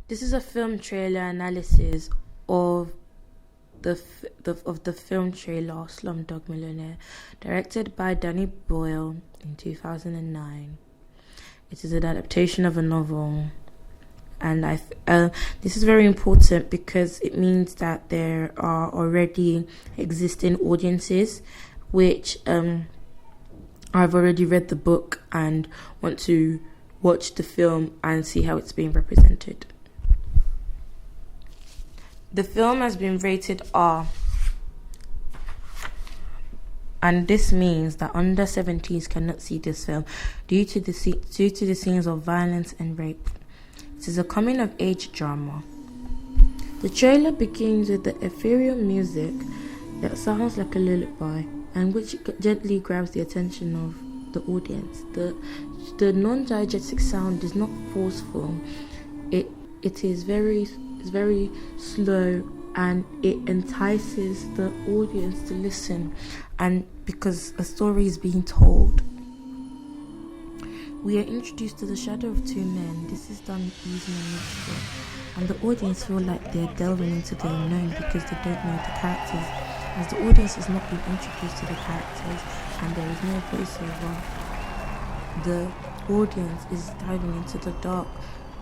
This is a film trailer analysis of the film trailer Slumdog Millionaire, directed by Danny Boyle in 2009. It is an adaptation of a novel, and this is very important because it means that there are already existing audiences which I've already read the book and want to watch the film and see how it's being represented. The film has been rated R, and this means that under 17s cannot see this film due to the scenes of violence and rape. It is a coming-of-age drama. The trailer begins with the ethereal music that sounds like a lullaby and which gently grabs the attention of the audience. The non-diegetic sound is not forceful. It is very slow, and it entices the audience to listen, and because a story is being told. We are introduced to the shadow of two men. This is done using a mixture, and the audience feel like they're delving into the unknown because they don't know the characters, as the audience has not been introduced to the characters and there is no voiceover. The audience is diving into the dark,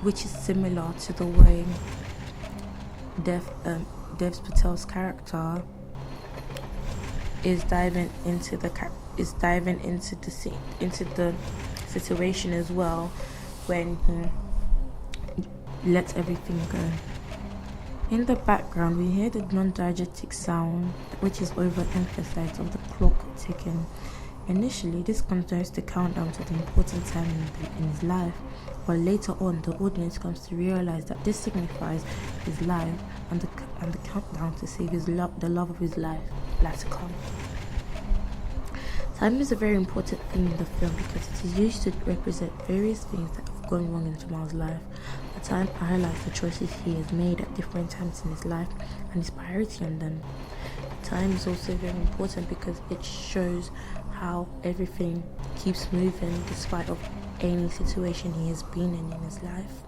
which is similar to the way Dev Patel's character is diving into the situation as well when he lets everything go. In the background, we hear the non-diegetic sound, which is overemphasized, of the clock ticking. Initially, this concerns the countdown to the important time in his life, but later on, the audience comes to realize that this signifies his life and the countdown to save the love of his life to come. Time is a very important thing in the film because it is used to represent various things that have gone wrong in Jamal's life. The time highlights the choices he has made at different times in his life and his priority on them. Time is also very important because it shows how everything keeps moving despite of any situation he has been in his life.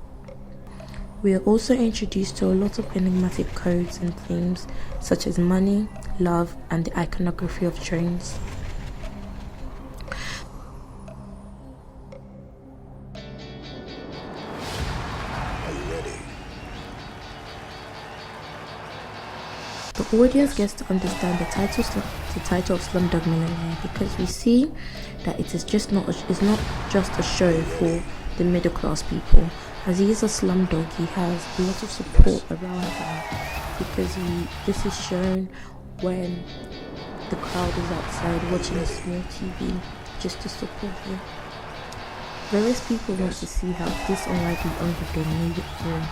We are also introduced to a lot of enigmatic codes and themes such as money, love, and the iconography of trains. The audience gets to understand the title of Slumdog Millionaire because we see that it's not just a show for the middle class people. As he is a slumdog, he has a lot of support around him because this is shown when the crowd is outside watching a small TV just to support him. Various people want to see how this unlikely underdog made it through.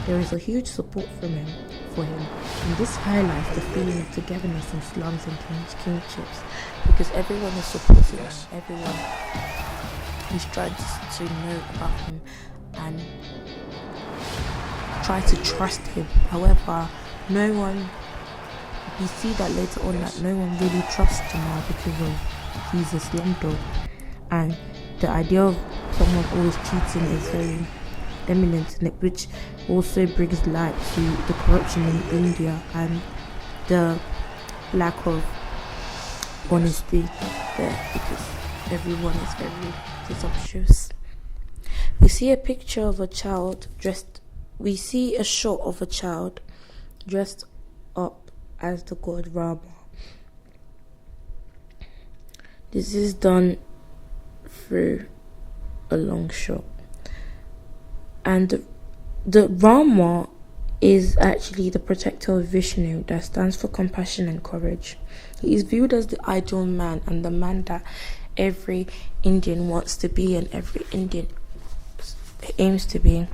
There is a huge support for him, and this highlights the feeling of togetherness in slums and kingships because everyone is supporting him. Everyone is trying to know about him and try to trust him. However, we see that later on that no one really trusts Jamal because he's a slumdog, and the idea of someone always cheating is very eminent in it, which also brings light to the corruption in India and the lack of honesty there because everyone is very presumptuous. We see a shot of a child dressed up as the god Rama. This is done through a long shot. And the Rama is actually the protector of Vishnu, that stands for compassion and courage. He is viewed as the ideal man and the man that every Indian wants to be and every Indian aims to be.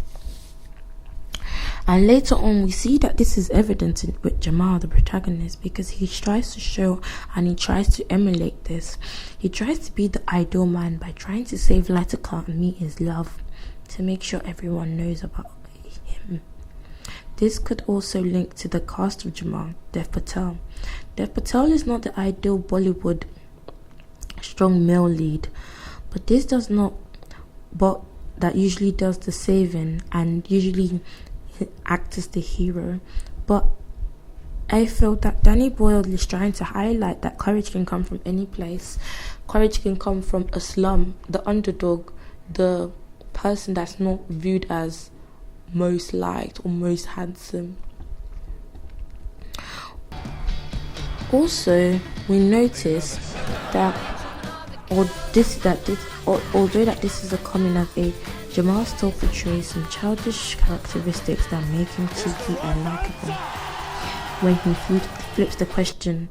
And later on, we see that this is evident with Jamal, the protagonist, because he tries to show and he tries to emulate this. He tries to be the ideal man by trying to save Latika and meet his love, to make sure everyone knows about him. This could also link to the cast of Jamal, Dev Patel. Dev Patel is not the ideal Bollywood strong male lead, but that usually does the saving and usually act as the hero. But I felt that Danny Boyle is trying to highlight that courage can come from any place. Courage can come from a slum, the underdog, the person that's not viewed as most liked or most handsome. Also, we notice that although this is a coming of age, Jamal still portrays some childish characteristics that make him cheeky and likable. When he flips the question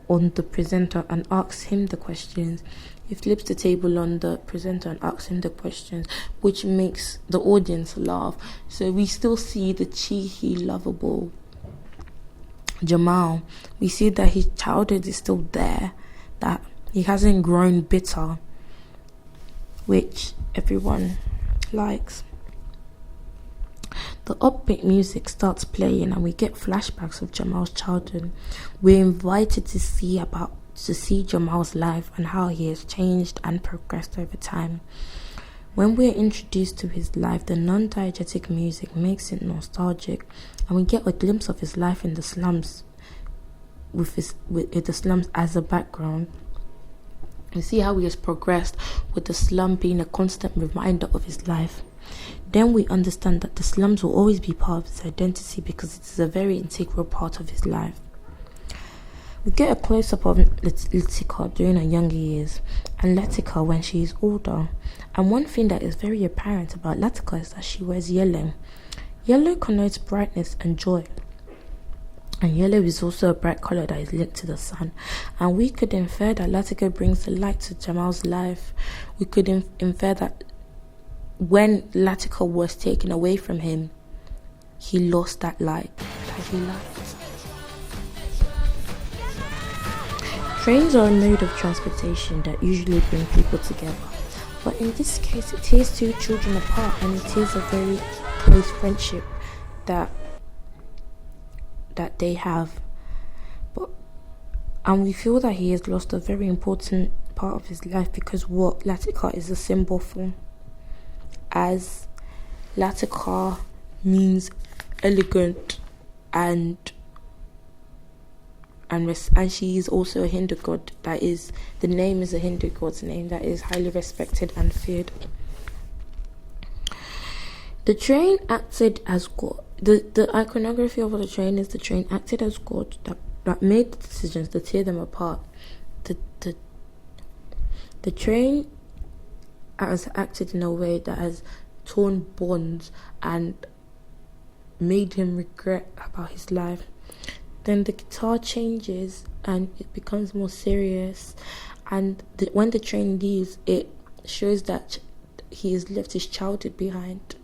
on the presenter and asks him the questions, he flips the table on the presenter and asks him the questions, which makes the audience laugh. So we still see the cheeky, lovable Jamal. We see that his childhood is still there, that he hasn't grown bitter, which everyone likes. The upbeat music starts playing and we get flashbacks of Jamal's childhood. We're invited to see Jamal's life and how he has changed and progressed over time. When we're introduced to his life, the non-diegetic music makes it nostalgic, and we get a glimpse of his life in the slums, with the slums as a background. We see how he has progressed, with the slum being a constant reminder of his life. Then we understand that the slums will always be part of his identity because it is a very integral part of his life. We get a close-up of Latika during her younger years and Latika when she is older. And one thing that is very apparent about Latika is that she wears yellow. Yellow connotes brightness and joy. And yellow is also a bright colour that is linked to the sun. And we could infer that Latika brings the light to Jamal's life. We could infer that when Latika was taken away from him, he lost that light that he liked. Trains are a mode of transportation that usually bring people together. But in this case, it is two children apart, and it is a very close friendship that they have. And we feel that he has lost a very important part of his life because what Latika is a symbol for. As Latika means elegant and she is also a Hindu god. The name is a Hindu god's name that is highly respected and feared. The train acted as God. The iconography of the train is the train acted as God that made the decisions to tear them apart. The train has acted in a way that has torn bonds and made him regret about his life. Then the guitar changes and it becomes more serious, and when the train leaves, it shows that he has left his childhood behind,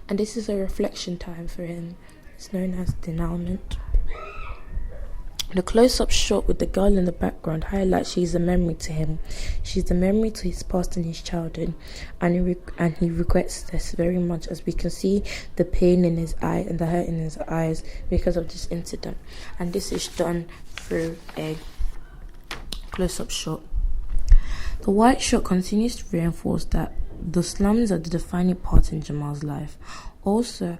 and this is a reflection time for him. It's known as denouement. The close-up shot with the girl in the background highlights she's a memory to him. She's a memory to his past and his childhood, and he regrets this very much, as we can see the pain in his eye and the hurt in his eyes because of this incident. And this is done through a close-up shot. The white shot continues to reinforce that the slums are the defining part in Jamal's life. Also,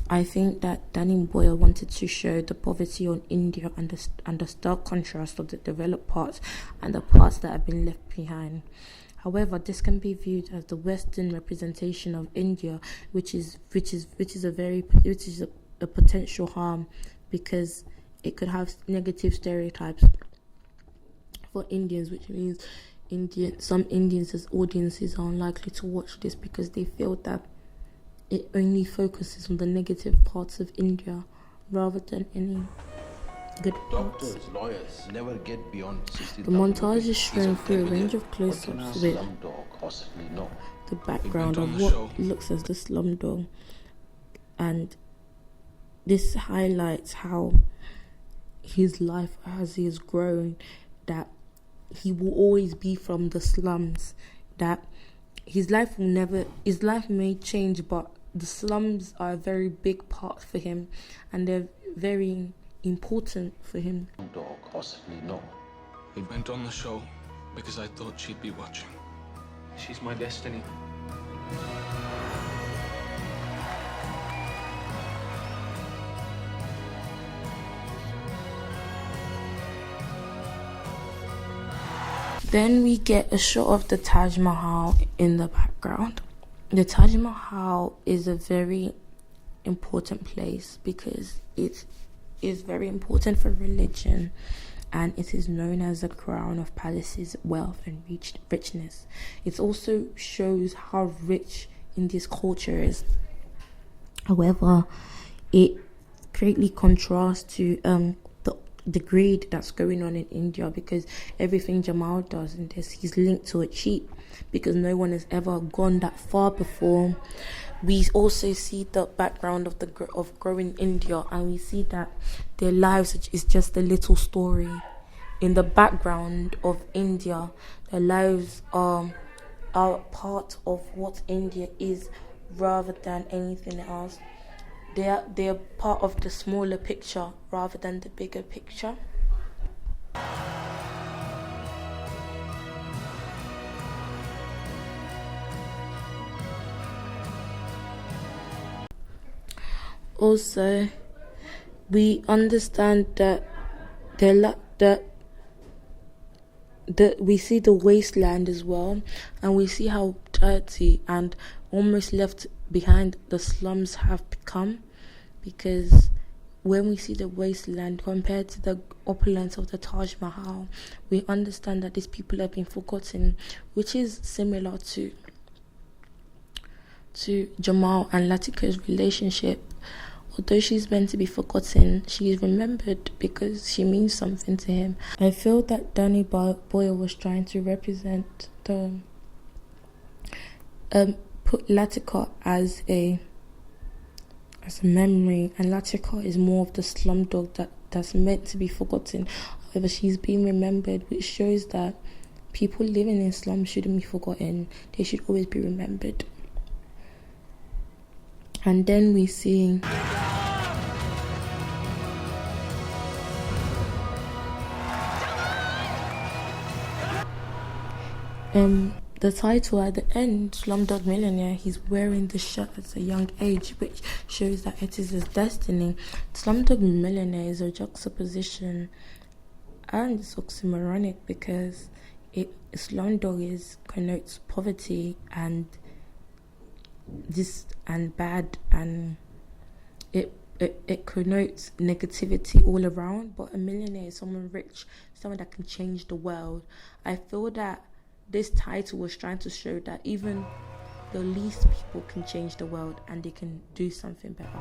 I think that Danny Boyle wanted to show the poverty on India and the stark contrast of the developed parts and the parts that have been left behind. However, this can be viewed as the Western representation of India, which is a potential harm, because it could have negative stereotypes for Indians, which means some Indians as audiences are unlikely to watch this because they feel that it only focuses on the negative parts of India rather than any good parts. Doctors, lawyers never get beyond 60. The montage is shown through a range of close-ups with the background of what looks as the slumdog, and this highlights how his life, as he has grown, that he will always be from the slums, that his life may change, but the slums are a very big part for him, and they're very important for him. Dog, possibly no. We went on the show because I thought she'd be watching. She's my destiny. Then we get a shot of the Taj Mahal in the background. The Taj Mahal is a very important place because it is very important for religion, and it is known as the crown of palaces, wealth and richness. It also shows how rich India's culture is. However, it greatly contrasts to the greed that's going on in India, because everything Jamal does in this, he's linked to a cheat, because no one has ever gone that far before. We also see the background of growing India, and we see that their lives is just a little story. In the background of India, their lives are part of what India is rather than anything else. They are part of the smaller picture rather than the bigger picture. Also, we understand that we see the wasteland as well, and we see how dirty and almost left behind the slums have become, because when we see the wasteland compared to the opulence of the Taj Mahal, we understand that these people have been forgotten, which is similar to Jamal and Latika's relationship. Although she's meant to be forgotten, she is remembered because she means something to him. I feel that Danny Boyle was trying to represent put Latika as a memory, and Latika is more of the slumdog that's meant to be forgotten. However, she's being remembered, which shows that people living in slums shouldn't be forgotten. They should always be remembered. And then we see the title at the end, Slumdog Millionaire. He's wearing the shirt at a young age, which shows that it is his destiny. Slumdog Millionaire is a juxtaposition, and it's oxymoronic because slumdog connotes poverty and bad, and it connotes negativity all around. But a millionaire is someone rich, someone that can change the world. I feel that this title was trying to show that even the least people can change the world and they can do something better.